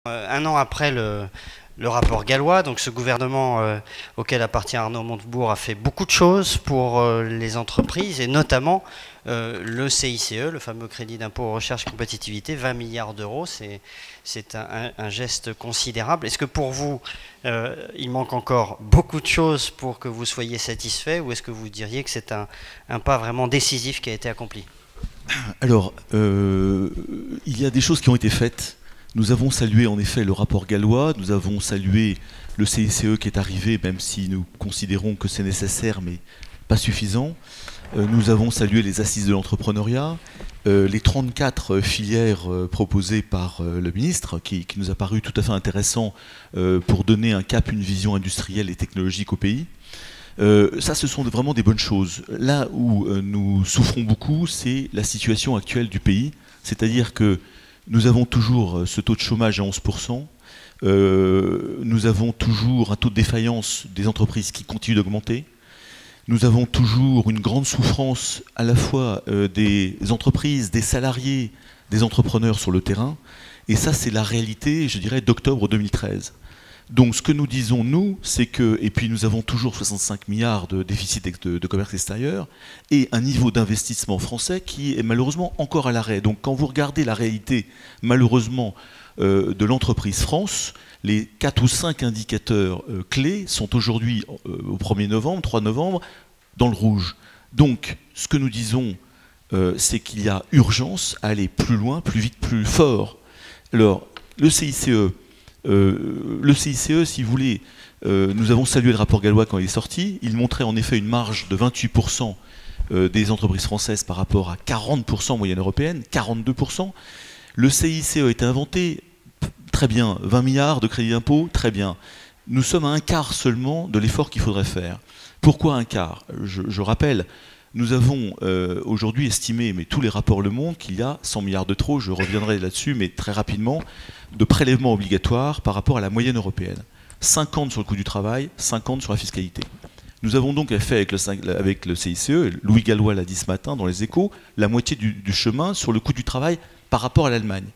Un an après le rapport Gallois, donc ce gouvernement auquel appartient Arnaud Montebourg a fait beaucoup de choses pour les entreprises et notamment le CICE, le fameux crédit d'impôt recherche compétitivité, 20 milliards d'euros, c'est un geste considérable. Est-ce que pour vous, il manque encore beaucoup de choses pour que vous soyez satisfait, ou est-ce que vous diriez que c'est un pas vraiment décisif qui a été accompli? Alors, il y a des choses qui ont été faites. Nous avons salué en effet le rapport Gallois, nous avons salué le CICE qui est arrivé, même si nous considérons que c'est nécessaire mais pas suffisant. Nous avons salué les assises de l'entrepreneuriat, les 34 filières proposées par le ministre, qui nous a paru tout à fait intéressant pour donner un cap, une vision industrielle et technologique au pays. Ça, ce sont vraiment des bonnes choses. Là où nous souffrons beaucoup, c'est la situation actuelle du pays, c'est-à-dire que nous avons toujours ce taux de chômage à 11%, nous avons toujours un taux de défaillance des entreprises qui continue d'augmenter, nous avons toujours une grande souffrance à la fois des entreprises, des salariés, des entrepreneurs sur le terrain, et ça c'est la réalité, je dirais, d'octobre 2013. Donc ce que nous disons, nous, c'est que, et puis nous avons toujours 65 milliards de déficit de commerce extérieur, et un niveau d'investissement français qui est malheureusement encore à l'arrêt. Donc quand vous regardez la réalité, malheureusement, de l'entreprise France, les 4 ou 5 indicateurs clés sont aujourd'hui, au 1er novembre, 3 novembre, dans le rouge. Donc ce que nous disons, c'est qu'il y a urgence à aller plus loin, plus vite, plus fort. Alors, le CICE, si vous voulez, nous avons salué le rapport Gallois quand il est sorti. Il montrait en effet une marge de 28% des entreprises françaises par rapport à 40% moyenne européenne, 42%. Le CICE a été inventé, très bien, 20 milliards de crédit d'impôt, très bien. Nous sommes à un quart seulement de l'effort qu'il faudrait faire. Pourquoi un quart? Je rappelle, nous avons aujourd'hui estimé, mais tous les rapports le montrent, qu'il y a 100 milliards de trop, je reviendrai là-dessus, mais très rapidement, de prélèvements obligatoires par rapport à la moyenne européenne. 50 sur le coût du travail, 50 sur la fiscalité. Nous avons donc fait avec le CICE, Louis Gallois l'a dit ce matin dans les Échos, la moitié du chemin sur le coût du travail par rapport à l'Allemagne.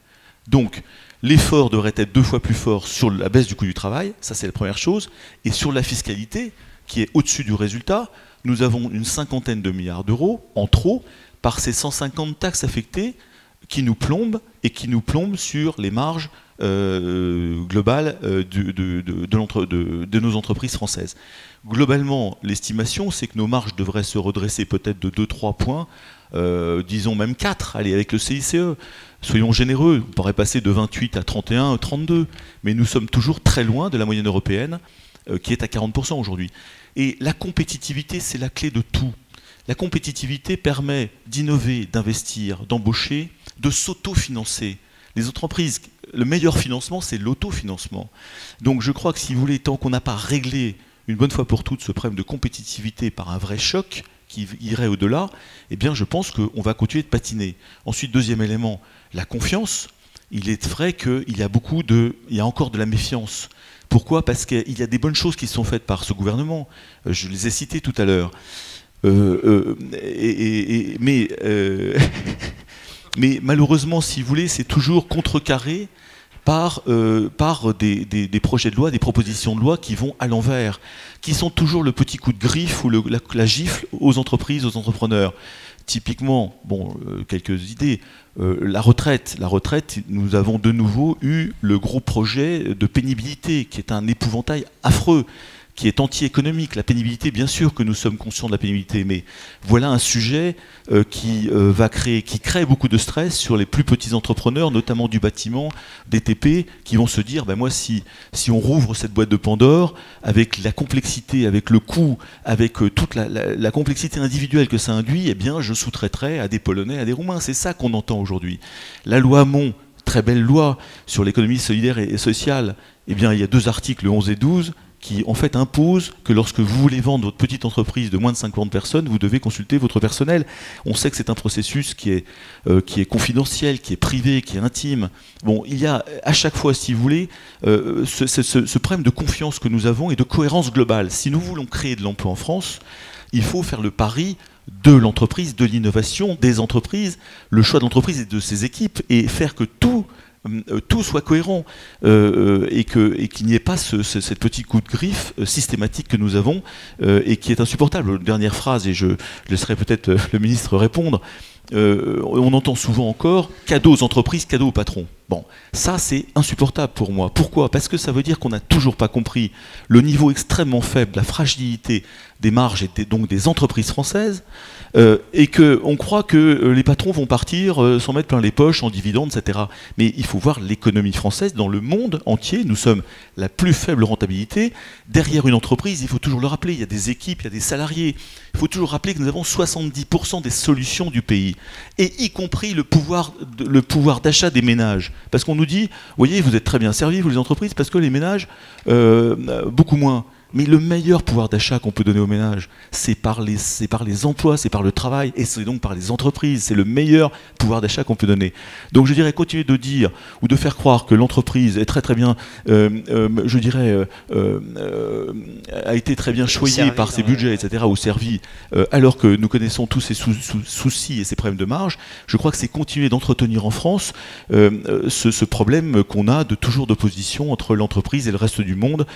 Donc l'effort devrait être 2 fois plus fort sur la baisse du coût du travail, ça c'est la première chose, et sur la fiscalité, qui est au-dessus du résultat, nous avons une 50aine de milliards d'euros en trop par ces 150 taxes affectées qui nous plombent et qui nous plombent sur les marges globales de nos entreprises françaises. Globalement, l'estimation, c'est que nos marges devraient se redresser peut-être de 2-3 points, disons même 4, allez, avec le CICE. Soyons généreux, on pourrait passer de 28 à 31, 32, mais nous sommes toujours très loin de la moyenne européenne, qui est à 40% aujourd'hui. Et la compétitivité, c'est la clé de tout. La compétitivité permet d'innover, d'investir, d'embaucher, de s'autofinancer. Les entreprises, le meilleur financement, c'est l'autofinancement. Donc je crois que si vous voulez, tant qu'on n'a pas réglé une bonne fois pour toutes ce problème de compétitivité par un vrai choc qui irait au-delà, eh bien je pense qu'on va continuer de patiner. Ensuite, deuxième élément, la confiance. Il est vrai qu'il y a encore de la méfiance. Pourquoi? Parce qu'il y a des bonnes choses qui sont faites par ce gouvernement. Je les ai citées tout à l'heure. Mais malheureusement, si vous voulez, c'est toujours contrecarré par des projets de loi, des propositions de loi qui vont à l'envers, qui sont toujours le petit coup de griffe ou la gifle aux entreprises, aux entrepreneurs. Typiquement, bon, quelques idées. La retraite, nous avons de nouveau eu le gros projet de pénibilité, qui est un épouvantail affreux, qui est anti-économique. La pénibilité, bien sûr que nous sommes conscients de la pénibilité, mais voilà un sujet qui crée beaucoup de stress sur les plus petits entrepreneurs, notamment du bâtiment, des TP, qui vont se dire, ben moi, si on rouvre cette boîte de Pandore, avec la complexité, avec le coût, avec toute la complexité individuelle que ça induit, eh bien, je sous-traiterai à des Polonais, à des Roumains. C'est ça qu'on entend aujourd'hui. La loi Hamon, très belle loi sur l'économie solidaire et sociale, eh bien, il y a 2 articles, 11 et 12, qui en fait impose que lorsque vous voulez vendre votre petite entreprise de moins de 50 personnes, vous devez consulter votre personnel. On sait que c'est un processus qui est confidentiel, qui est privé, qui est intime. Bon, il y a à chaque fois, si vous voulez, ce problème de confiance que nous avons et de cohérence globale. Si nous voulons créer de l'emploi en France, il faut faire le pari de l'entreprise, de l'innovation, des entreprises, le choix de l'entreprise et de ses équipes, et faire que tout tout soit cohérent et qu'il n'y ait pas cette petite coup de griffe systématique que nous avons et qui est insupportable. Dernière phrase, et je laisserai peut-être le ministre répondre. On entend souvent encore cadeau aux entreprises, cadeau aux patrons. Bon, ça c'est insupportable pour moi. Pourquoi? Parce que ça veut dire qu'on n'a toujours pas compris le niveau extrêmement faible, la fragilité des marges et donc des entreprises françaises, et qu'on croit que les patrons vont partir s'en mettre plein les poches en dividendes, etc. Mais il faut voir l'économie française dans le monde entier. Nous sommes la plus faible rentabilité. Derrière une entreprise, il faut toujours le rappeler, il y a des équipes, il y a des salariés. Il faut toujours rappeler que nous avons 70% des solutions du pays, et y compris le pouvoir d'achat des ménages. Parce qu'on nous dit, vous voyez, vous êtes très bien servis, vous les entreprises, parce que les ménages, beaucoup moins. Mais le meilleur pouvoir d'achat qu'on peut donner aux ménages, c'est par les emplois, c'est par le travail, et c'est donc par les entreprises. C'est le meilleur pouvoir d'achat qu'on peut donner. Donc je dirais, continuer de dire, ou de faire croire que l'entreprise est très très bien, je dirais, a été très bien choyée par ses budgets, etc., ou servie, alors que nous connaissons tous ces soucis et ces problèmes de marge. Je crois que c'est continuer d'entretenir en France ce problème qu'on a de toujours d'opposition entre l'entreprise et le reste du monde,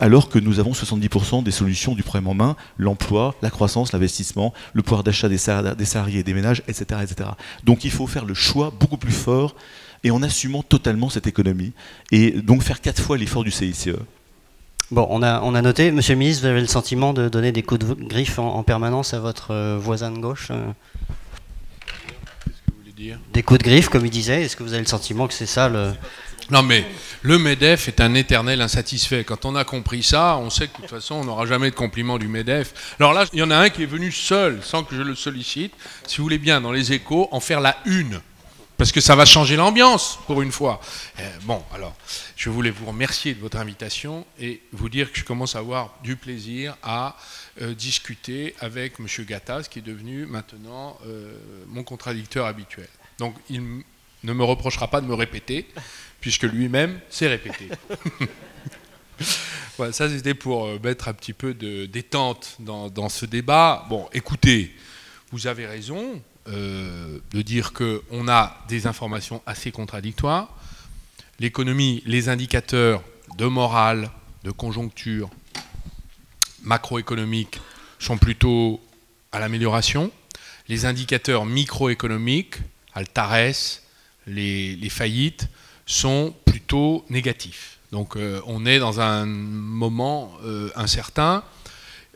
alors que nous avons 70% des solutions du problème en main, l'emploi, la croissance, l'investissement, le pouvoir d'achat des salariés et des ménages, etc., etc. Donc il faut faire le choix beaucoup plus fort et en assumant totalement cette économie, et donc faire 4 fois l'effort du CICE. Bon, on a noté. Monsieur le ministre, vous avez le sentiment de donner des coups de griffe en permanence à votre voisin de gauche Qu'est-ce que vous voulez dire? Des coups de griffe, comme il disait. Est-ce que vous avez le sentiment que c'est ça le... Non, mais le MEDEF est un éternel insatisfait. Quand on a compris ça, on sait que de toute façon, on n'aura jamais de compliment du MEDEF. Alors là, il y en a un qui est venu seul, sans que je le sollicite, si vous voulez bien, dans les Échos, en faire la une. Parce que ça va changer l'ambiance, pour une fois. Bon, alors, je voulais vous remercier de votre invitation et vous dire que je commence à avoir du plaisir à discuter avec M. Gattaz, qui est devenu maintenant mon contradicteur habituel. Donc, il ne me reprochera pas de me répéter, puisque lui-même s'est répété. Voilà, ça c'était pour mettre un petit peu de détente dans ce débat. Bon, écoutez, vous avez raison de dire qu'on a des informations assez contradictoires. L'économie, les indicateurs de morale, de conjoncture macroéconomique sont plutôt à l'amélioration. Les indicateurs microéconomiques, Altares, les faillites, sont plutôt négatifs. Donc on est dans un moment incertain,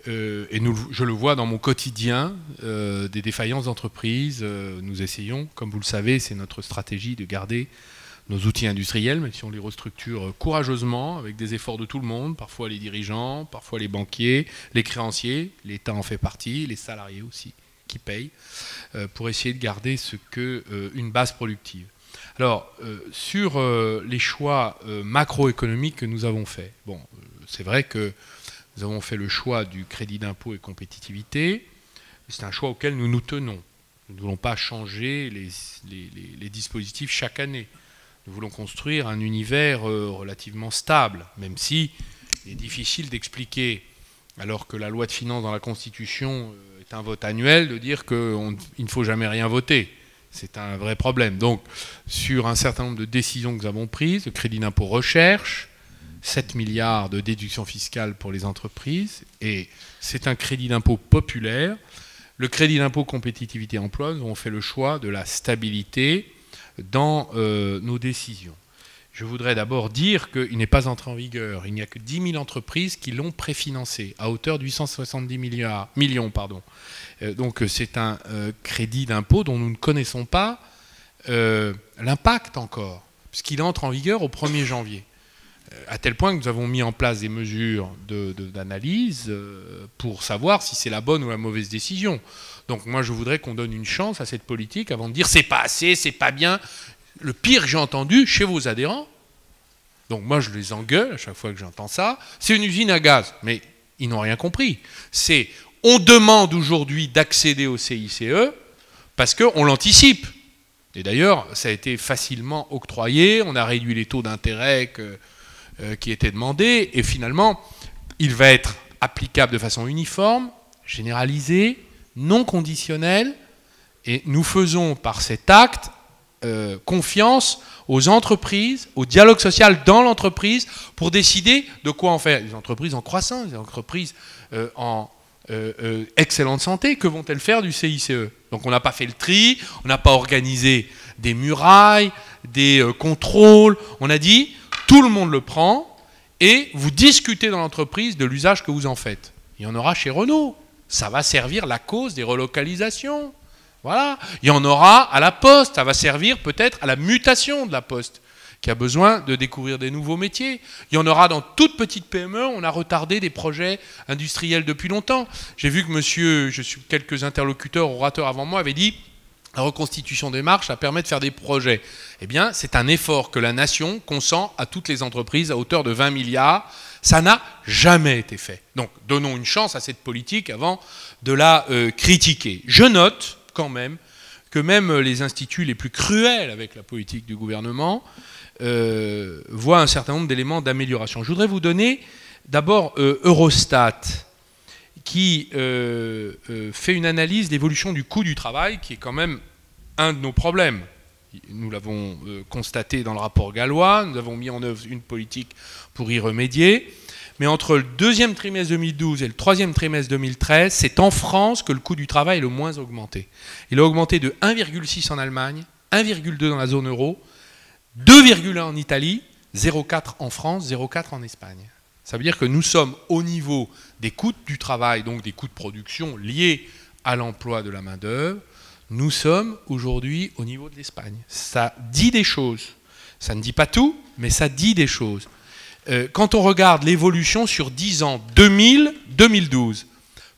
et je le vois dans mon quotidien des défaillances d'entreprises. Nous essayons, comme vous le savez, c'est notre stratégie de garder nos outils industriels, même si on les restructure courageusement, avec des efforts de tout le monde, parfois les dirigeants, parfois les banquiers, les créanciers, l'État en fait partie, les salariés aussi, qui payent, pour essayer de garder une base productive. Alors, sur les choix macroéconomiques que nous avons faits, bon, c'est vrai que nous avons fait le choix du crédit d'impôt et compétitivité. C'est un choix auquel nous nous tenons. Nous ne voulons pas changer les dispositifs chaque année. Nous voulons construire un univers relativement stable, même si il est difficile d'expliquer, alors que la loi de finances dans la Constitution est un vote annuel, de dire qu'il ne faut jamais rien voter. C'est un vrai problème. Donc, sur un certain nombre de décisions que nous avons prises, le crédit d'impôt recherche, 7 milliards de déductions fiscales pour les entreprises, et c'est un crédit d'impôt populaire. Le crédit d'impôt compétitivité emploi, nous avons fait le choix de la stabilité dans nos décisions. Je voudrais d'abord dire qu'il n'est pas entré en vigueur. Il n'y a que 10 000 entreprises qui l'ont préfinancé, à hauteur de 870 millions. Donc c'est un crédit d'impôt dont nous ne connaissons pas l'impact encore, puisqu'il entre en vigueur au 1er janvier. À tel point que nous avons mis en place des mesures d'analyse pour savoir si c'est la bonne ou la mauvaise décision. Donc moi je voudrais qu'on donne une chance à cette politique avant de dire c'est pas assez, c'est pas bien. Le pire que j'ai entendu chez vos adhérents, donc moi je les engueule à chaque fois que j'entends ça, c'est une usine à gaz. Mais ils n'ont rien compris. On demande aujourd'hui d'accéder au CICE parce qu'on l'anticipe. Et d'ailleurs, ça a été facilement octroyé, on a réduit les taux d'intérêt qui étaient demandés, et finalement, il va être applicable de façon uniforme, généralisée, non conditionnelle, et nous faisons par cet acte confiance aux entreprises, au dialogue social dans l'entreprise pour décider de quoi en faire. Les entreprises en croissance, les entreprises en excellente santé, que vont-elles faire du CICE? Donc on n'a pas fait le tri, on n'a pas organisé des murailles, des contrôles, on a dit tout le monde le prend et vous discutez dans l'entreprise de l'usage que vous en faites. Il y en aura chez Renault, ça va servir la cause des relocalisations. Voilà. Il y en aura à la Poste, ça va servir peut-être à la mutation de la Poste, qui a besoin de découvrir des nouveaux métiers. Il y en aura dans toute petite PME, on a retardé des projets industriels depuis longtemps. J'ai vu que quelques interlocuteurs, orateurs avant moi, avaient dit la reconstitution des marges, ça permet de faire des projets. Eh bien, c'est un effort que la nation consent à toutes les entreprises à hauteur de 20 milliards. Ça n'a jamais été fait. Donc, donnons une chance à cette politique avant de la critiquer. Je note quand même que même les instituts les plus cruels avec la politique du gouvernement voient un certain nombre d'éléments d'amélioration. Je voudrais vous donner d'abord Eurostat, qui fait une analyse de l'évolution du coût du travail, qui est quand même un de nos problèmes. Nous l'avons constaté dans le rapport Gallois, nous avons mis en œuvre une politique pour y remédier. Mais entre le deuxième trimestre 2012 et le troisième trimestre 2013, c'est en France que le coût du travail est le moins augmenté. Il a augmenté de 1,6 en Allemagne, 1,2 dans la zone euro, 2,1 en Italie, 0,4 en France, 0,4 en Espagne. Ça veut dire que nous sommes au niveau des coûts du travail, donc des coûts de production liés à l'emploi de la main-d'œuvre. Nous sommes aujourd'hui au niveau de l'Espagne. Ça dit des choses. Ça ne dit pas tout, mais ça dit des choses. Quand on regarde l'évolution sur 10 ans, 2000-2012,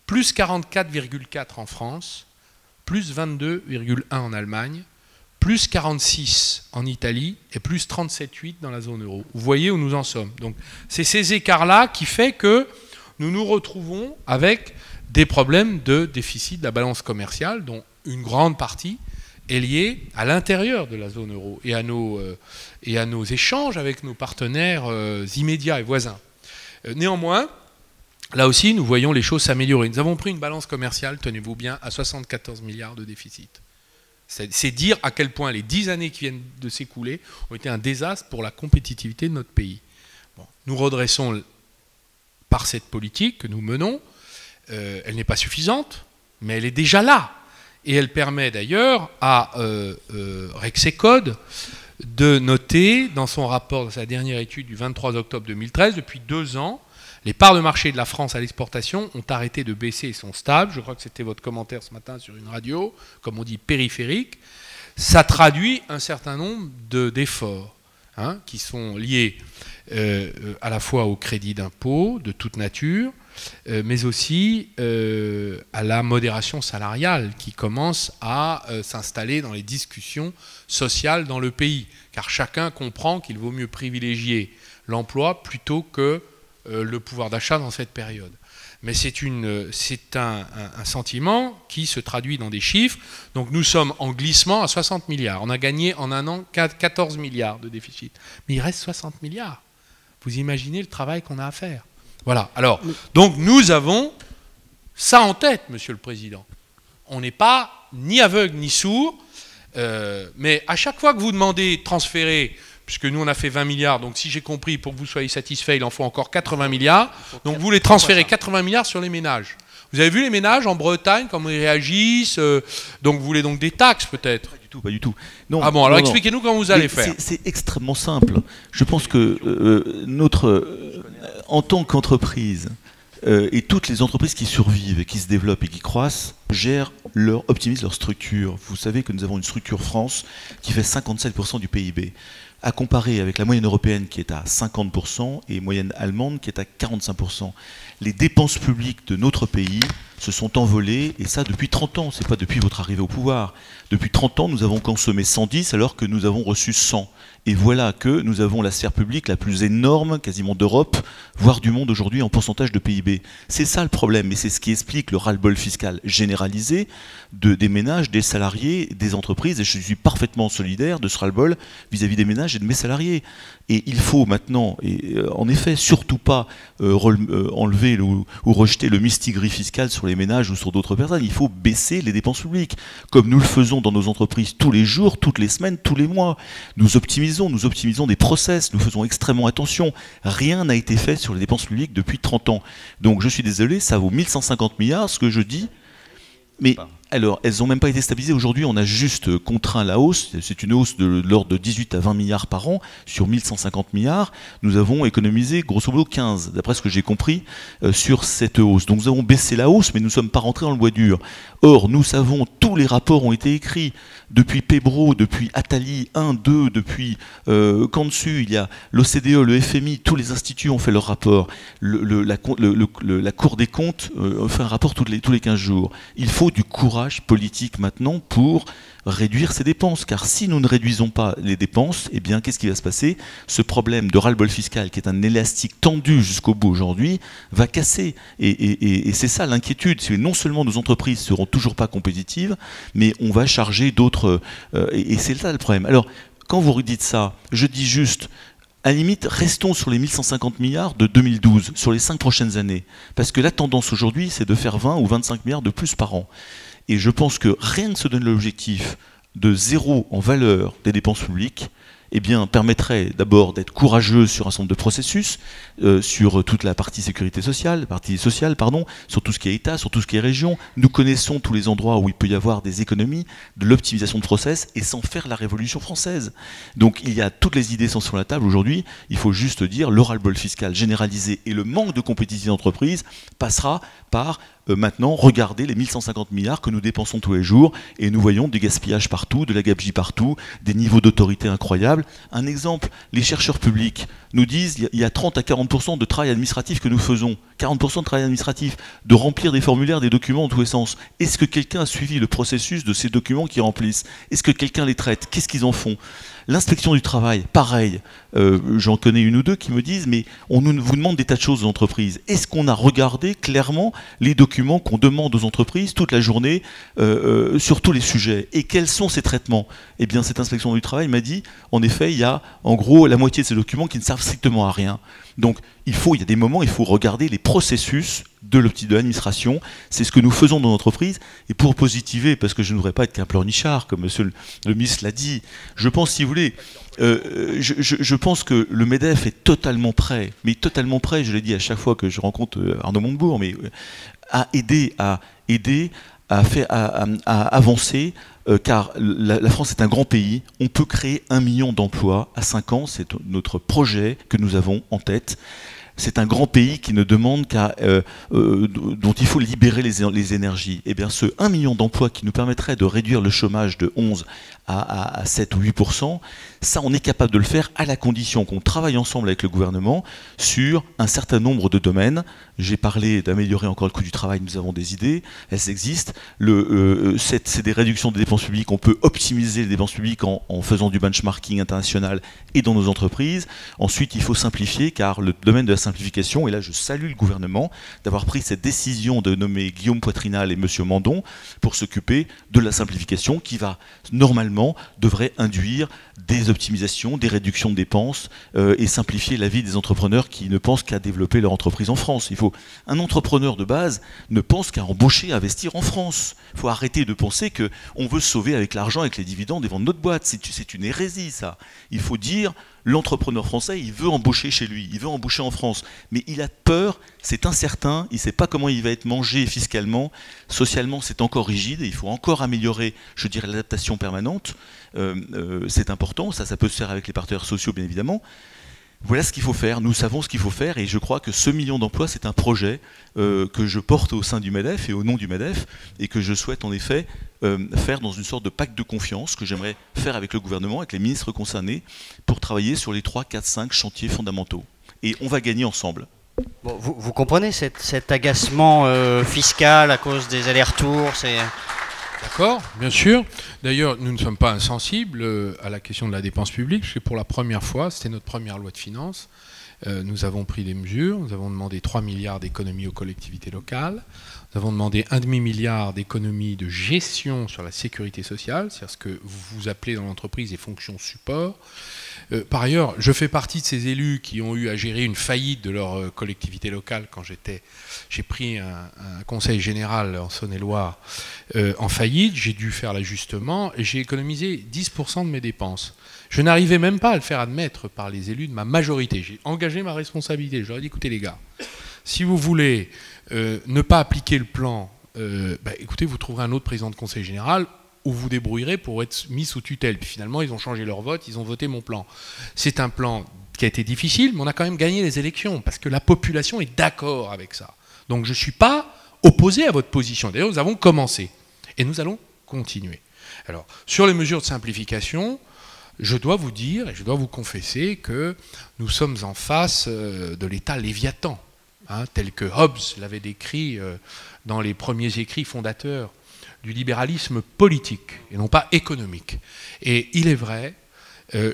plus 44,4 en France, plus 22,1 en Allemagne, plus 46 en Italie et plus 37,8 dans la zone euro. Vous voyez où nous en sommes. Donc c'est ces écarts-là qui fait que nous nous retrouvons avec des problèmes de déficit de la balance commerciale, dont une grande partie est liée à l'intérieur de la zone euro et à nos échanges avec nos partenaires immédiats et voisins. Néanmoins, là aussi, nous voyons les choses s'améliorer. Nous avons pris une balance commerciale, tenez-vous bien, à 74 milliards de déficit. C'est dire à quel point les 10 années qui viennent de s'écouler ont été un désastre pour la compétitivité de notre pays. Bon, nous redressons par cette politique que nous menons. Elle n'est pas suffisante, mais elle est déjà là. Et elle permet d'ailleurs à Rexecode de noter dans son rapport, dans sa dernière étude du 23 octobre 2013, depuis 2 ans, les parts de marché de la France à l'exportation ont arrêté de baisser et sont stables. Je crois que c'était votre commentaire ce matin sur une radio, comme on dit périphérique. Ça traduit un certain nombre d'efforts qui sont liés à la fois au crédit d'impôt de toute nature, mais aussi à la modération salariale qui commence à s'installer dans les discussions sociales dans le pays. Car chacun comprend qu'il vaut mieux privilégier l'emploi plutôt que le pouvoir d'achat dans cette période. Mais c'est un sentiment qui se traduit dans des chiffres. Donc nous sommes en glissement à 60 milliards. On a gagné en un an 14 milliards de déficit. Mais il reste 60 milliards. Vous imaginez le travail qu'on a à faire. Voilà. Alors, donc nous avons ça en tête, Monsieur le Président. On n'est pas ni aveugle ni sourd, mais à chaque fois que vous demandez de transférer, puisque nous on a fait 20 milliards, donc si j'ai compris, pour que vous soyez satisfait, il en faut encore 80 milliards, donc vous voulez transférer 80 milliards sur les ménages. Vous avez vu les ménages en Bretagne, comment ils réagissent, donc vous voulez donc des taxes peut-être? Pas du tout. Non, ah bon, alors expliquez-nous comment vous allez faire. C'est extrêmement simple. Je pense que en tant qu'entreprise, et toutes les entreprises qui survivent, et qui se développent et qui croissent, optimisent leur structure. Vous savez que nous avons une structure France qui fait 57% du PIB, à comparer avec la moyenne européenne qui est à 50% et moyenne allemande qui est à 45%. Les dépenses publiques de notre pays se sont envolées, et ça depuis 30 ans, c'est pas depuis votre arrivée au pouvoir. Depuis 30 ans, nous avons consommé 110 alors que nous avons reçu 100. Et voilà que nous avons la sphère publique la plus énorme, quasiment d'Europe, voire du monde aujourd'hui en pourcentage de PIB. C'est ça le problème, et c'est ce qui explique le ras-le-bol fiscal général. généralisée des ménages, des salariés, des entreprises, et je suis parfaitement solidaire de ce ras-le-bol vis-à-vis des ménages et de mes salariés. Et il faut maintenant, en effet, surtout pas enlever ou rejeter le mistigris fiscal sur les ménages ou sur d'autres personnes. Il faut baisser les dépenses publiques, comme nous le faisons dans nos entreprises tous les jours, toutes les semaines, tous les mois. Nous optimisons des process, nous faisons extrêmement attention. Rien n'a été fait sur les dépenses publiques depuis 30 ans. Donc je suis désolé, ça vaut 1150 milliards, ce que je dis. Mais alors, elles n'ont même pas été stabilisées. Aujourd'hui, on a juste contraint la hausse. C'est une hausse de l'ordre de 18 à 20 milliards par an sur 1150 milliards. Nous avons économisé grosso modo 15, d'après ce que j'ai compris, sur cette hausse. Donc nous avons baissé la hausse, mais nous ne sommes pas rentrés dans le bois dur. Or, nous savons, tous les rapports ont été écrits. Depuis Pebro, depuis Attali 1, 2, depuis qu'en dessus, il y a l'OCDE, le FMI, tous les instituts ont fait leur rapport. La Cour des comptes fait un rapport tous les 15 jours. Il faut du courage politique maintenant pour réduire ces dépenses, car si nous ne réduisons pas les dépenses, eh bien qu'est-ce qui va se passer? Ce problème de ras-le-bol fiscal, qui est un élastique tendu jusqu'au bout aujourd'hui, va casser. Et c'est ça l'inquiétude. Non seulement nos entreprises seront toujours pas compétitives, mais on va charger d'autres. Et c'est là le problème. Alors, quand vous dites ça, je dis juste, à la limite, restons sur les 1150 milliards de 2012, sur les 5 prochaines années. Parce que la tendance aujourd'hui, c'est de faire 20 ou 25 milliards de plus par an. Et je pense que rien que se donner l'objectif de zéro en valeur des dépenses publiques, eh bien, permettrait d'abord d'être courageux sur un certain nombre de processus, sur toute la partie sécurité sociale, sur tout ce qui est État, sur tout ce qui est région. Nous connaissons tous les endroits où il peut y avoir des économies, de l'optimisation de process, et sans faire la révolution française. Donc il y a toutes les idées sont sur la table aujourd'hui. Il faut juste dire le ras-le-bol fiscal généralisé et le manque de compétitivité d'entreprise passera par maintenant, regardez les 1150 milliards que nous dépensons tous les jours et nous voyons du gaspillage partout, de la gabegie partout, des niveaux d'autorité incroyables. Un exemple, les chercheurs publics nous disent il y a 30 à 40% de travail administratif que nous faisons. 40% de travail administratif, de remplir des formulaires, des documents dans tous les sens. Est-ce que quelqu'un a suivi le processus de ces documents qu'ils remplissent? Est-ce que quelqu'un les traite? Qu'est-ce qu'ils en font? L'inspection du travail, pareil, j'en connais une ou deux qui me disent mais on vous demande des tas de choses aux entreprises. Est-ce qu'on a regardé clairement les documents qu'on demande aux entreprises toute la journée sur tous les sujets? Et quels sont ces traitements? Eh bien cette inspection du travail m'a dit, en effet, il y a en gros la moitié de ces documents qui ne servent strictement à rien. Donc il y a des moments, il faut regarder les processus de l'administration. C'est ce que nous faisons dans l'entreprise. Et pour positiver, parce que je ne voudrais pas être qu'un pleurnichard, comme monsieur le ministre l'a dit, je pense, si vous voulez, je pense que le MEDEF est totalement prêt, je l'ai dit à chaque fois que je rencontre Arnaud Montebourg, mais à aider à avancer, car la France est un grand pays, on peut créer 1 million d'emplois à 5 ans, c'est notre projet que nous avons en tête. C'est un grand pays qui ne demande dont il faut libérer les énergies. Et bien ce 1 million d'emplois qui nous permettrait de réduire le chômage de 11 à 7 ou 8%, ça on est capable de le faire à la condition qu'on travaille ensemble avec le gouvernement sur un certain nombre de domaines. J'ai parlé d'améliorer encore le coût du travail, nous avons des idées, elles existent. C'est des réductions des dépenses publiques, on peut optimiser les dépenses publiques en faisant du benchmarking international et dans nos entreprises. Ensuite, il faut simplifier, car le domaine de la simplification, et là je salue le gouvernement d'avoir pris cette décision de nommer Guillaume Poitrinal et Monsieur Mandon pour s'occuper de la simplification qui va normalement devrait induire des optimisations, des réductions de dépenses et simplifier la vie des entrepreneurs qui ne pensent qu'à développer leur entreprise en France. Un entrepreneur de base ne pense qu'à embaucher, à investir en France. Il faut arrêter de penser qu'on veut se sauver avec l'argent, avec les dividendes et vendre notre boîte. C'est une hérésie, ça. Il faut dire, l'entrepreneur français, il veut embaucher chez lui, il veut embaucher en France. Mais il a peur, c'est incertain, il ne sait pas comment il va être mangé fiscalement. Socialement, c'est encore rigide et il faut encore améliorer, je dirais, l'adaptation permanente. C'est important, ça peut se faire avec les partenaires sociaux, bien évidemment. Voilà ce qu'il faut faire, nous savons ce qu'il faut faire et je crois que ce 1 million d'emplois, c'est un projet que je porte au sein du MEDEF et au nom du MEDEF et que je souhaite en effet faire dans une sorte de pacte de confiance que j'aimerais faire avec le gouvernement, avec les ministres concernés, pour travailler sur les 3, 4, 5 chantiers fondamentaux. Et on va gagner ensemble. Bon, vous comprenez cet agacement fiscal à cause des allers-retours, D'accord, bien sûr. D'ailleurs, nous ne sommes pas insensibles à la question de la dépense publique, parce que pour la première fois, c'était notre première loi de finances, nous avons pris des mesures, nous avons demandé 3 milliards d'économies aux collectivités locales, nous avons demandé 1,5 milliard d'économies de gestion sur la sécurité sociale, c'est-à-dire ce que vous appelez dans l'entreprise les fonctions support. Par ailleurs, je fais partie de ces élus qui ont eu à gérer une faillite de leur collectivité locale quand j'ai pris un conseil général en Saône-et-Loire en faillite, j'ai dû faire l'ajustement et j'ai économisé 10% de mes dépenses. Je n'arrivais même pas à le faire admettre par les élus de ma majorité. J'ai engagé ma responsabilité. Je leur ai dit, écoutez les gars, si vous voulez ne pas appliquer le plan, écoutez, vous trouverez un autre président de conseil général où vous débrouillerez pour être mis sous tutelle. Puis finalement, ils ont changé leur vote, ils ont voté mon plan. C'est un plan qui a été difficile, mais on a quand même gagné les élections, parce que la population est d'accord avec ça. Donc je ne suis pas opposé à votre position. D'ailleurs, nous avons commencé, et nous allons continuer. Alors, sur les mesures de simplification, je dois vous dire, et je dois vous confesser, que nous sommes en face de l'État léviathan, tel que Hobbes l'avait décrit dans les premiers écrits fondateurs du libéralisme politique et non pas économique. Et il est vrai,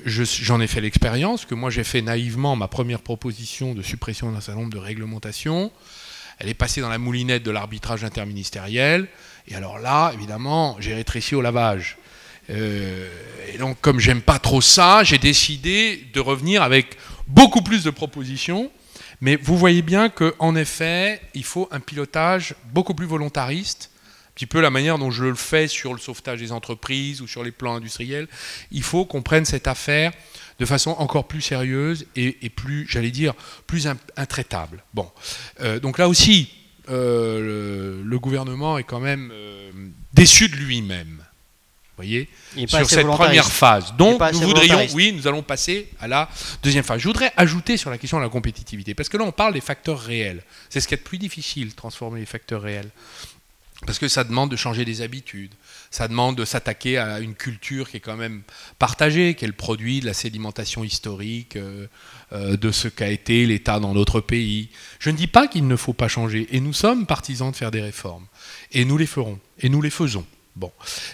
j'en ai fait l'expérience, que moi j'ai fait naïvement ma première proposition de suppression d'un certain nombre de réglementations. Elle est passée dans la moulinette de l'arbitrage interministériel. Et alors là, évidemment, j'ai rétréci au lavage. Et donc, comme j'aime pas trop ça, j'ai décidé de revenir avec beaucoup plus de propositions. Mais vous voyez bien qu'en effet, il faut un pilotage beaucoup plus volontariste. Un petit peu la manière dont je le fais sur le sauvetage des entreprises ou sur les plans industriels. Il faut qu'on prenne cette affaire de façon encore plus sérieuse et plus, j'allais dire, plus intraitable. Bon, donc là aussi, le gouvernement est quand même déçu de lui-même. Vous voyez, sur cette première phase. Donc nous voudrions, oui, nous allons passer à la deuxième phase. Je voudrais ajouter sur la question de la compétitivité, parce que là on parle des facteurs réels. C'est ce qui est le plus difficile, transformer les facteurs réels. Parce que ça demande de changer des habitudes, ça demande de s'attaquer à une culture qui est quand même partagée, qui est le produit de la sédimentation historique, de ce qu'a été l'État dans notre pays. Je ne dis pas qu'il ne faut pas changer, et nous sommes partisans de faire des réformes, et nous les ferons, et nous les faisons. Bon.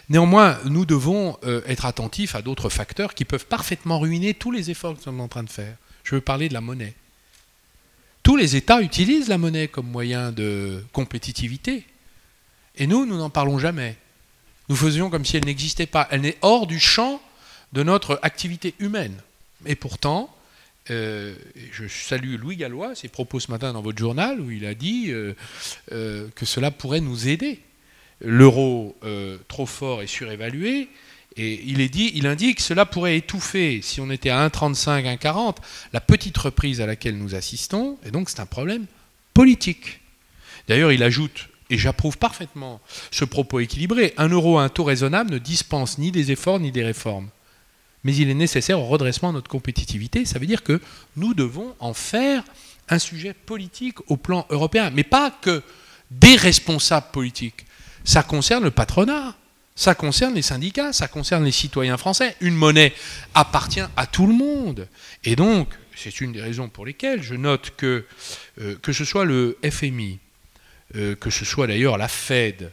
Néanmoins, nous devons être attentifs à d'autres facteurs qui peuvent parfaitement ruiner tous les efforts que nous sommes en train de faire. Je veux parler de la monnaie. Tous les États utilisent la monnaie comme moyen de compétitivité. Et nous n'en parlons jamais. Nous faisions comme si elle n'existait pas. Elle est hors du champ de notre activité humaine. Et pourtant, je salue Louis Gallois, ses propos ce matin dans votre journal, où il a dit que cela pourrait nous aider. L'euro trop fort et surévalué, et il indique que cela pourrait étouffer, si on était à 1,35, 1,40, la petite reprise à laquelle nous assistons, et donc c'est un problème politique. D'ailleurs, il ajoute, et j'approuve parfaitement ce propos équilibré, 1 euro à un taux raisonnable ne dispense ni des efforts ni des réformes. Mais il est nécessaire au redressement de notre compétitivité. Ça veut dire que nous devons en faire un sujet politique au plan européen. Mais pas que des responsables politiques. Ça concerne le patronat, ça concerne les syndicats, ça concerne les citoyens français. Une monnaie appartient à tout le monde. Et donc, c'est une des raisons pour lesquelles je note que ce soit le FMI, que ce soit d'ailleurs la Fed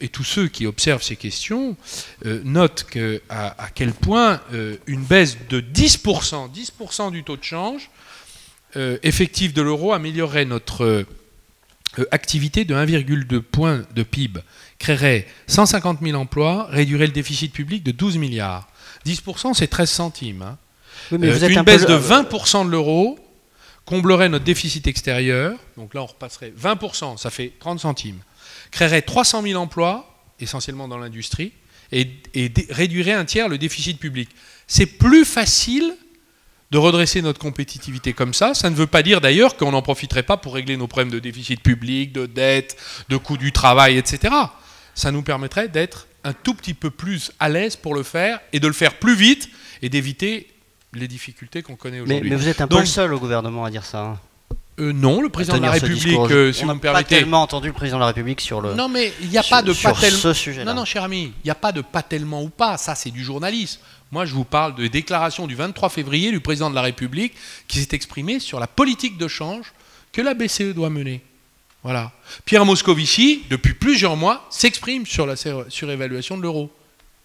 et tous ceux qui observent ces questions, notent à quel point une baisse de 10% du taux de change effectif de l'euro améliorerait notre activité de 1,2 point de PIB, créerait 150 000 emplois, réduirait le déficit public de 12 milliards. 10%, c'est 13 centimes. Hein. Oui, mais une baisse de 20% de l'euro comblerait notre déficit extérieur, donc là on repasserait 20%, ça fait 30 centimes, créerait 300 000 emplois, essentiellement dans l'industrie, et réduirait un tiers le déficit public. C'est plus facile de redresser notre compétitivité comme ça. Ça ne veut pas dire d'ailleurs qu'on n'en profiterait pas pour régler nos problèmes de déficit public, de dette, de coût du travail, etc. Ça nous permettrait d'être un tout petit peu plus à l'aise pour le faire, et de le faire plus vite, et d'éviter les difficultés qu'on connaît aujourd'hui. Mais vous êtes un peu le seul au gouvernement à dire ça. Hein. Non, le président de la République, si vous me permettez... On n'a pas tellement entendu le président de la République sur le... Non, mais il n'y a pas de pas tellement... ce sujet-là. Non, cher ami, il n'y a pas de pas tellement ou pas. Ça, c'est du journalisme. Moi, je vous parle de déclaration du 23 février du président de la République qui s'est exprimé sur la politique de change que la BCE doit mener. Voilà. Pierre Moscovici, depuis plusieurs mois, s'exprime sur la surévaluation de l'euro.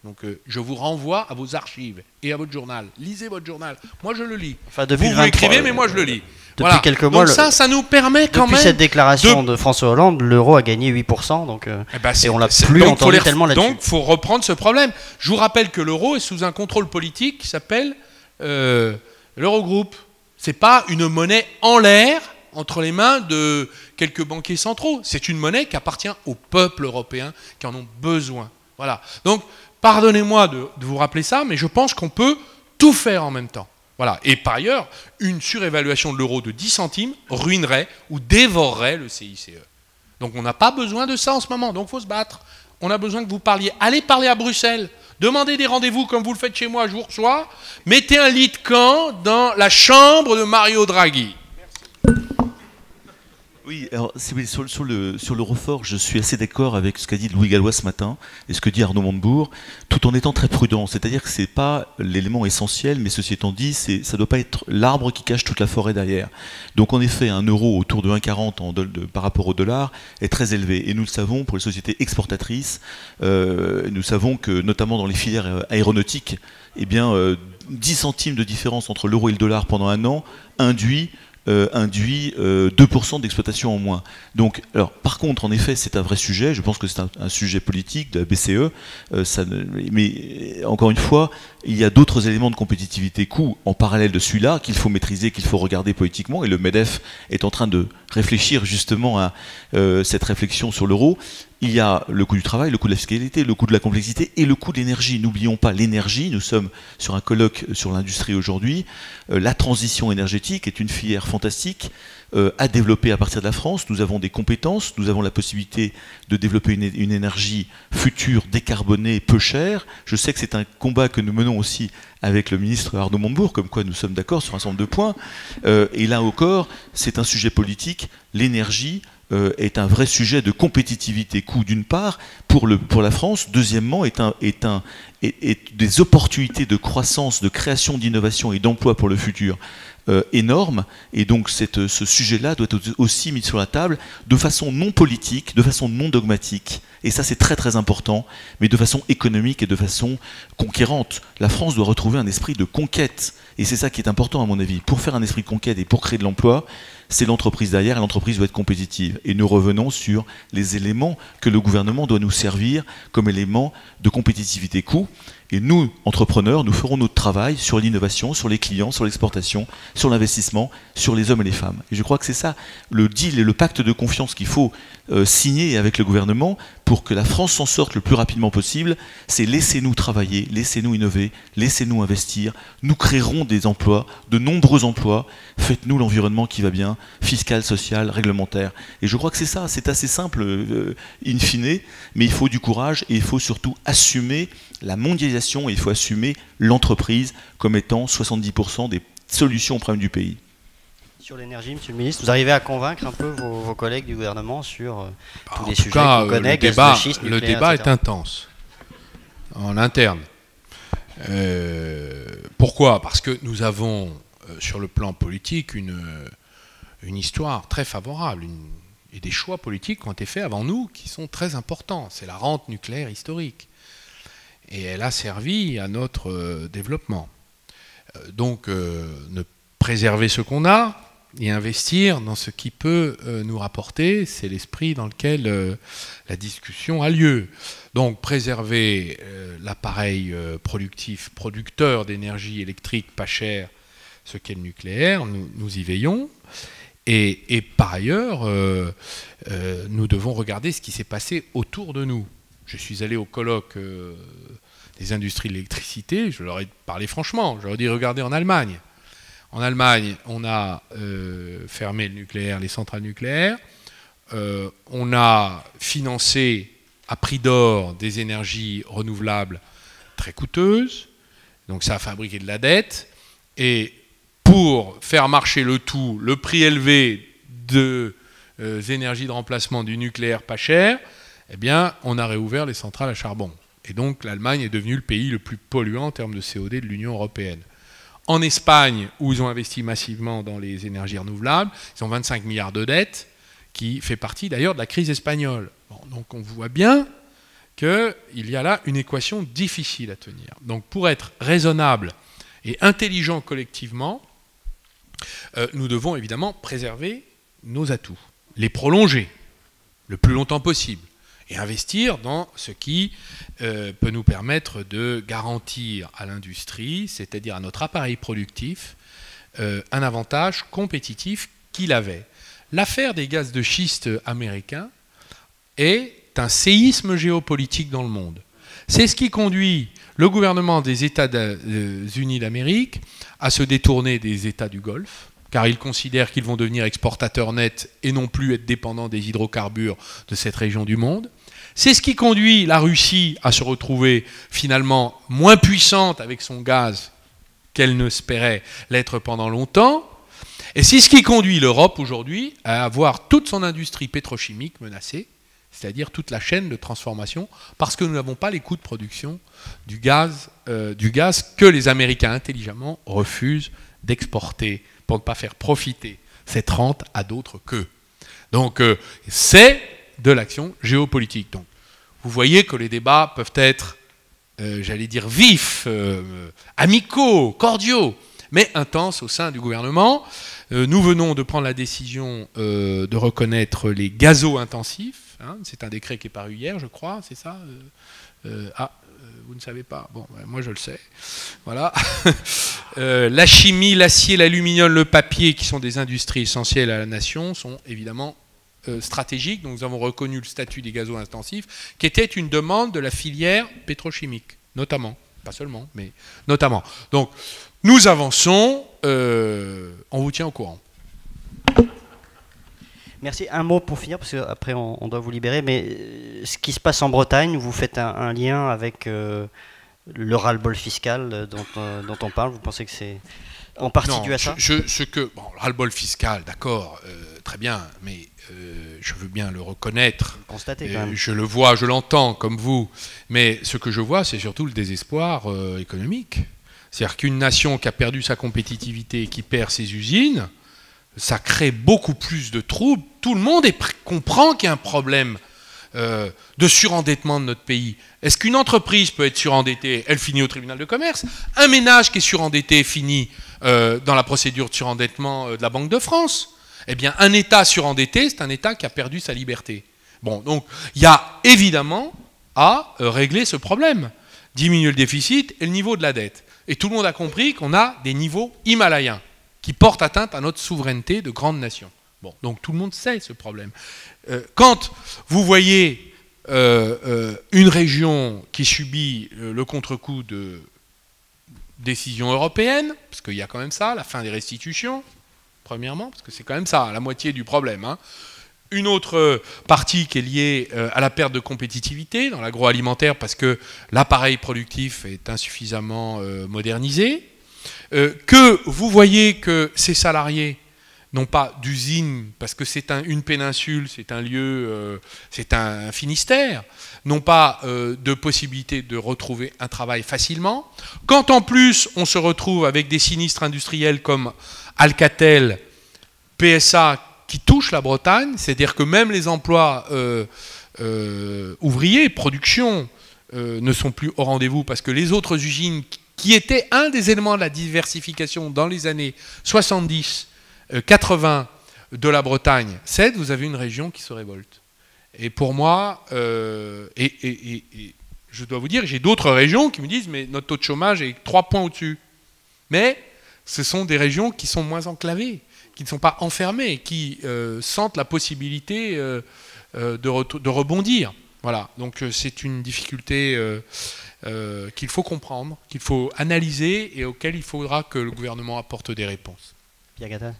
Donc je vous renvoie à vos archives et à votre journal. Lisez votre journal. Moi, je le lis. Enfin, depuis vous l'écrivez, mais moi, je le lis. Depuis voilà. quelques mois, donc ça nous permet quand même... Depuis cette déclaration de François Hollande, l'euro a gagné 8%, donc, et on l'a plus entendu tellement là-dessus. Donc il faut reprendre ce problème. Je vous rappelle que l'euro est sous un contrôle politique qui s'appelle l'Eurogroupe. Ce n'est pas une monnaie en l'air entre les mains de quelques banquiers centraux. C'est une monnaie qui appartient au peuple européen qui en ont besoin. Voilà. Donc, pardonnez-moi de vous rappeler ça, mais je pense qu'on peut tout faire en même temps. Voilà. Et par ailleurs, une surévaluation de l'euro de 10 centimes ruinerait ou dévorerait le CICE. Donc on n'a pas besoin de ça en ce moment, donc il faut se battre. On a besoin que vous parliez. Allez parler à Bruxelles. Demandez des rendez-vous comme vous le faites chez moi, je vous reçois. Mettez un lit de camp dans la chambre de Mario Draghi. Oui, alors sur l'Eurofort, je suis assez d'accord avec ce qu'a dit Louis Gallois ce matin et ce que dit Arnaud Montebourg, tout en étant très prudent. C'est-à-dire que ce n'est pas l'élément essentiel, mais ceci étant dit, ça ne doit pas être l'arbre qui cache toute la forêt derrière. Donc en effet, un euro autour de 1,40 par rapport au dollar est très élevé. Et nous le savons, pour les sociétés exportatrices, nous savons que notamment dans les filières aéronautiques, eh bien, 10 centimes de différence entre l'euro et le dollar pendant un an induit 2% d'exploitation en moins. Donc, alors, par contre, en effet, c'est un vrai sujet. Je pense que c'est un sujet politique de la BCE. Mais encore une fois, il y a d'autres éléments de compétitivité coût en parallèle de celui-là qu'il faut maîtriser, qu'il faut regarder politiquement. Et le MEDEF est en train de réfléchir justement à cette réflexion sur l'euro. Il y a le coût du travail, le coût de la fiscalité, le coût de la complexité et le coût de l'énergie. N'oublions pas l'énergie. Nous sommes sur un colloque sur l'industrie aujourd'hui. La transition énergétique est une filière fantastique à développer à partir de la France. Nous avons des compétences, nous avons la possibilité de développer une énergie future, décarbonée, peu chère. Je sais que c'est un combat que nous menons aussi avec le ministre Arnaud Montebourg, comme quoi nous sommes d'accord sur un certain nombre de points. Et là encore, c'est un sujet politique. L'énergie est un vrai sujet de compétitivité coût d'une part pour la France, deuxièmement est des opportunités de croissance, de création d'innovation et d'emploi pour le futur énormes, et donc ce sujet-là doit être aussi mis sur la table de façon non politique, de façon non dogmatique, et ça c'est très très important, mais de façon économique et de façon conquérante. La France doit retrouver un esprit de conquête, et c'est ça qui est important à mon avis. Pour faire un esprit de conquête et pour créer de l'emploi, c'est l'entreprise derrière, et l'entreprise doit être compétitive. Et nous revenons sur les éléments que le gouvernement doit nous servir comme éléments de compétitivité coût. Et nous, entrepreneurs, nous ferons notre travail sur l'innovation, sur les clients, sur l'exportation, sur l'investissement, sur les hommes et les femmes. Et je crois que c'est ça, le deal et le pacte de confiance qu'il faut signer avec le gouvernement pour que la France s'en sorte le plus rapidement possible. C'est laissez-nous travailler, laissez-nous innover, laissez-nous investir. Nous créerons des emplois, de nombreux emplois. Faites-nous l'environnement qui va bien, fiscal, social, réglementaire. Et je crois que c'est ça, c'est assez simple in fine, mais il faut du courage et il faut surtout assumer la mondialisation et il faut assumer l'entreprise comme étant 70% des solutions aux problèmes du pays. Sur l'énergie, Monsieur le Ministre, vous arrivez à convaincre un peu vos collègues du gouvernement sur tous les sujets qu'on connaît, le débat est intense, en interne. Pourquoi? Parce que nous avons, sur le plan politique, une histoire très favorable, et des choix politiques qui ont été faits avant nous qui sont très importants. C'est la rente nucléaire historique. Et elle a servi à notre développement. Donc, préserver ce qu'on a et investir dans ce qui peut nous rapporter, c'est l'esprit dans lequel la discussion a lieu. Donc, préserver l'appareil producteur d'énergie électrique pas cher, ce qu'est le nucléaire, nous y veillons. Et par ailleurs, nous devons regarder ce qui s'est passé autour de nous. Je suis allé au colloque des industries de l'électricité, je leur ai parlé franchement, je leur ai dit regardez en Allemagne. En Allemagne, on a fermé le nucléaire, les centrales nucléaires, on a financé à prix d'or des énergies renouvelables très coûteuses, donc ça a fabriqué de la dette, et pour faire marcher le tout, le prix élevé des énergies de remplacement du nucléaire pas cher, eh bien, on a réouvert les centrales à charbon. Et donc, l'Allemagne est devenue le pays le plus polluant en termes de CO2 de l'Union européenne. En Espagne, où ils ont investi massivement dans les énergies renouvelables, ils ont 25 milliards de dettes qui fait partie d'ailleurs de la crise espagnole. Bon, donc on voit bien qu'il y a là une équation difficile à tenir. Donc pour être raisonnable et intelligent collectivement, nous devons évidemment préserver nos atouts, les prolonger le plus longtemps possible et investir dans ce qui peut nous permettre de garantir à l'industrie, c'est-à-dire à notre appareil productif, un avantage compétitif qu'il avait. L'affaire des gaz de schiste américains est un séisme géopolitique dans le monde. C'est ce qui conduit le gouvernement des États-Unis d'Amérique à se détourner des États du Golfe, car ils considèrent qu'ils vont devenir exportateurs nets et non plus être dépendants des hydrocarbures de cette région du monde. C'est ce qui conduit la Russie à se retrouver finalement moins puissante avec son gaz qu'elle n'espérait l'être pendant longtemps. Et c'est ce qui conduit l'Europe aujourd'hui à avoir toute son industrie pétrochimique menacée, c'est-à-dire toute la chaîne de transformation, parce que nous n'avons pas les coûts de production du gaz que les Américains intelligemment refusent d'exporter pour ne pas faire profiter cette rente à d'autres qu'eux. Donc c'est de l'action géopolitique. Donc vous voyez que les débats peuvent être, j'allais dire, vifs, amicaux, cordiaux, mais intenses au sein du gouvernement. Nous venons de prendre la décision de reconnaître les gazos-intensifs. Hein, c'est un décret qui est paru hier, je crois, c'est ça vous ne savez pas. Bon, moi je le sais. Voilà. La chimie, l'acier, l'aluminium, le papier, qui sont des industries essentielles à la nation, sont évidemment stratégiques. Donc nous avons reconnu le statut des gazos-intensifs, qui était une demande de la filière pétrochimique, notamment. Pas seulement, mais notamment. Donc nous avançons, on vous tient au courant. Merci. Un mot pour finir, parce qu'après on doit vous libérer, mais ce qui se passe en Bretagne, vous faites un lien avec le ras-le-bol fiscal dont on parle. Vous pensez que c'est en partie dû à ça ? Le ras-le-bol fiscal, d'accord, très bien, mais je veux bien le reconnaître. Constatez quand même. Je le vois, je l'entends comme vous, mais ce que je vois, c'est surtout le désespoir économique. C'est-à-dire qu'une nation qui a perdu sa compétitivité et qui perd ses usines, ça crée beaucoup plus de troubles. Tout le monde comprend qu'il y a un problème de surendettement de notre pays. Est-ce qu'une entreprise peut être surendettée? Elle finit au tribunal de commerce. Un ménage qui est surendetté finit dans la procédure de surendettement de la Banque de France. Eh bien, un État surendetté, c'est un État qui a perdu sa liberté. Bon, donc, il y a évidemment à régler ce problème. Diminuer le déficit et le niveau de la dette. Et tout le monde a compris qu'on a des niveaux himalayens qui portent atteinte à notre souveraineté de grande nation. Bon, donc tout le monde sait ce problème. Quand vous voyez une région qui subit le contre-coup de décisions européennes, parce qu'il y a quand même ça, la fin des restitutions, premièrement, parce que c'est quand même ça, la moitié du problème. Hein. Une autre partie qui est liée à la perte de compétitivité dans l'agroalimentaire, parce que l'appareil productif est insuffisamment modernisé. Que vous voyez que ces salariés n'ont pas d'usine, parce que c'est une péninsule, c'est un lieu, c'est un Finistère, n'ont pas de possibilité de retrouver un travail facilement. Quand en plus on se retrouve avec des sinistres industriels comme Alcatel, PSA, qui touchent la Bretagne, c'est-à-dire que même les emplois ouvriers, production, ne sont plus au rendez-vous, parce que les autres usines qui était un des éléments de la diversification dans les années 70, 80 de la Bretagne, vous avez une région qui se révolte. Et pour moi, et je dois vous dire, j'ai d'autres régions qui me disent, mais notre taux de chômage est 3 points au-dessus. Mais ce sont des régions qui sont moins enclavées, qui ne sont pas enfermées, qui sentent la possibilité de rebondir. Voilà, donc c'est une difficulté qu'il faut comprendre, qu'il faut analyser et auquel il faudra que le gouvernement apporte des réponses. Pierre Gattaz.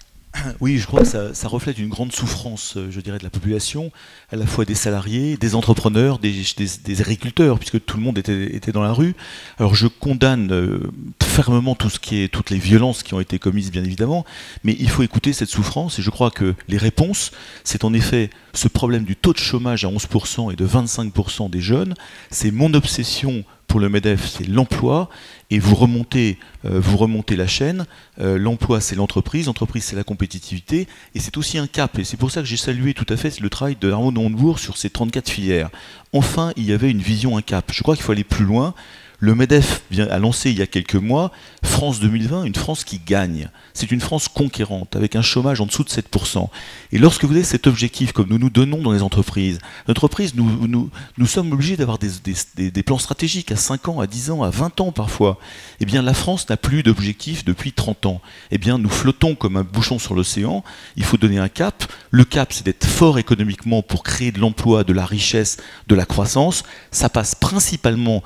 Oui, je crois que ça reflète une grande souffrance, je dirais, de la population, à la fois des salariés, des entrepreneurs, des agriculteurs, puisque tout le monde était dans la rue. Alors je condamne fermement toutes les violences qui ont été commises, bien évidemment, mais il faut écouter cette souffrance, et je crois que les réponses, c'est en effet ce problème du taux de chômage à 11% et de 25% des jeunes, c'est mon obsession pour le MEDEF, c'est l'emploi, et vous remontez la chaîne. L'emploi, c'est l'entreprise c'est la compétitivité, et c'est aussi un cap. Et c'est pour ça que j'ai salué tout à fait le travail de Arnaud Montebourg sur ces 34 filières. Enfin, il y avait une vision, un cap. Je crois qu'il faut aller plus loin. Le MEDEF a lancé il y a quelques mois France 2020, une France qui gagne. C'est une France conquérante, avec un chômage en dessous de 7%. Et lorsque vous avez cet objectif, comme nous nous donnons dans les entreprises, nous sommes obligés d'avoir des plans stratégiques à 5 ans, à 10 ans, à 20 ans parfois. Eh bien, la France n'a plus d'objectif depuis 30 ans. Eh bien, nous flottons comme un bouchon sur l'océan. Il faut donner un cap. Le cap, c'est d'être fort économiquement pour créer de l'emploi, de la richesse, de la croissance. Ça passe principalement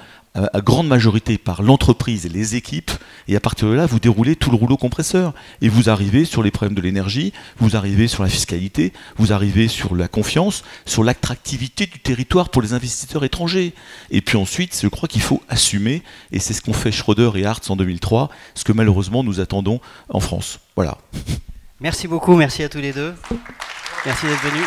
à grande majorité par l'entreprise et les équipes, et à partir de là, vous déroulez tout le rouleau compresseur, et vous arrivez sur les problèmes de l'énergie, vous arrivez sur la fiscalité, vous arrivez sur la confiance, sur l'attractivité du territoire pour les investisseurs étrangers. Et puis ensuite, je crois qu'il faut assumer, et c'est ce qu'ont fait Schroeder et Hartz en 2003, ce que malheureusement nous attendons en France. Voilà. Merci beaucoup, merci à tous les deux. Merci d'être venus.